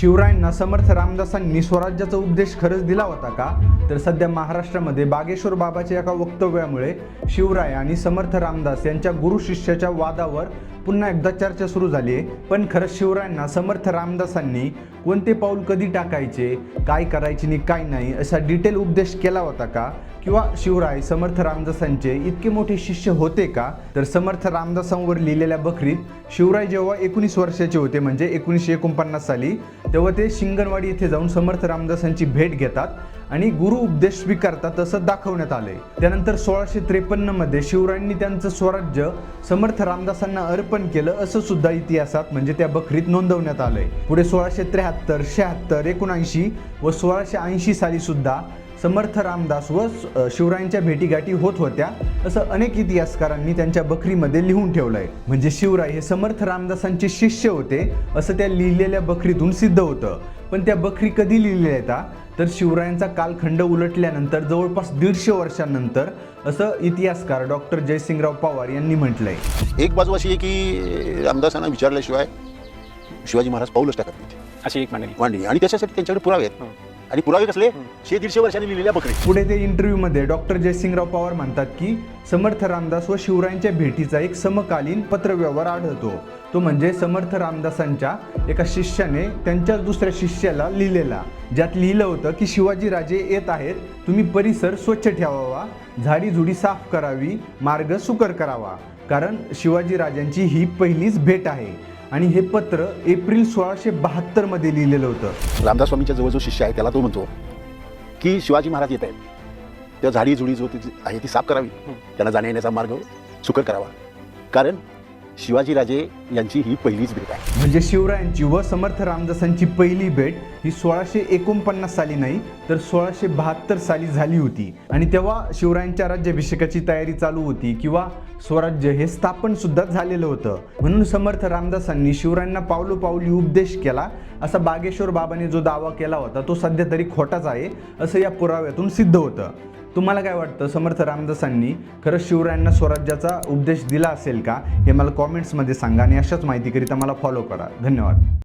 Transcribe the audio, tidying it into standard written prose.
शिवरायांना समर्थ रामदासांनी स्वराज्याचा उपदेश खरंच दिला होता का? तर सध्या महाराष्ट्रामध्ये बागेश्वर बाबाच्या एका वक्तव्यामुळे शिवराय आणि समर्थ रामदास यांच्या गुरु शिष्याच्या वादावर पुन्हा एकदा चर्चा सुरू झाली आहे। पण खरंच शिवरायांना समर्थ रामदासांनी कोणते पाऊल कधी टाकायचे, काय करायचे आणि काय नाही असा डिटेल उपदेश केला होता का? किंवा शिवराय समर्थ रामदासांचे इतके मोठे शिष्य होते का? तर समर्थ रामदासांवर लिहिलेल्या बखरीत शिवराय जेव्हा 19 वर्षाचे होते म्हणजे 1949 साली, तेव्हा ते शिंगणवाडी येथे जाऊन समर्थ रामदासांची भेट घेतात आणि गुरु उपदेश स्वीकारतात असं दाखवण्यात आलंय। त्यानंतर 1653 मध्ये शिवरायांनी त्यांचं स्वराज्य समर्थ रामदासांना अर्पण केलं असं सुद्धा इतिहासात म्हणजे त्या बखरीत नोंदवण्यात आलंय। पुढे 1673, 76, 79 व 1680 साली सुद्धा समर्थ रामदास व शिवरायांच्या भेटीगाठी होत होत्या असं अनेक इतिहासकारांनी त्यांच्या बखरीमध्ये लिहून ठेवलंय। म्हणजे शिवराय हे समर्थ रामदासांचे शिष्य होते असं त्या लिहिलेल्या बखरीतून सिद्ध होतं। पण त्या बखरी कधी लिहिलेल्या आहेत? तर शिवरायांचा कालखंड उलटल्यानंतर जवळपास 150 वर्षांनंतर असं इतिहासकार डॉक्टर जयसिंगराव पवार यांनी म्हटलंय। एक बाजू अशी आहे की रामदासांना विचारल्याशिवाय शिवाजी महाराज पाऊलच टाकत नाही अशी एक मांडणी आणि त्याच्यासाठी त्यांच्याकडे पुरावे आहेत आणि पुरावे कसले 150 वर्षांनी लिहिलेल्या बखरी। पुढे ते इंटरव्ह्यूमध्ये डॉक्टर जयसिंगराव पवार म्हणतात की समर्थ रामदास व शिवरायांच्या भेटीचा एक समकालीन पत्रव्यवहार आढळतो। तो म्हणजे समर्थ रामदासांच्या एका शिष्याने त्यांच्या दुसऱ्या शिष्याला लिहिलेला, ज्यात लिहिलं होतं की शिवाजी राजे येत आहेत, तुम्ही परिसर स्वच्छ ठेवावा, झाडी झुडी साफ करावी, मार्ग सुकर करावा, कारण शिवाजी राजांची ही पहिलीच भेट आहे। आणि हे पत्र एप्रिल 1672 मध्ये लिहिलेलं होतं। रामदास स्वामींच्या जवळ जो शिष्य आहे त्याला तो म्हणतो की शिवाजी महाराज येत आहेत, त्या झाडी जुडी जो आहे ती साफ करावी, त्यांना जाण्या येण्याचा मार्ग सुकर करावा, कारण शिवाजी राजे यांची ही पहिलीच भेट आहे। म्हणजे शिवरायांची व समर्थ रामदासांची पहिली भेट ही 1649 साली नाही तर 1672 साली झाली होती आणि तेव्हा शिवरायांच्या राज्याभिषेकाची तयारी चालू होती किंवा स्वराज्य हे स्थापन सुद्धा झालेलं होतं। म्हणून समर्थ रामदासांनी शिवरायांना पावलोपावली उपदेश केला असा बागेश्वर बाबाने जो दावा केला होता तो सध्या तरी खोटाच आहे असं या पुराव्यातून सिद्ध होतं। तुम्हाला काय वाटतं, समर्थ रामदासांनी खरंच शिवरायांना स्वराज्याचा उपदेश दिला असेल का? हे मला कॉमेंट्समध्ये सांगा आणि अशाच माहितीकरिता मला फॉलो करा। धन्यवाद।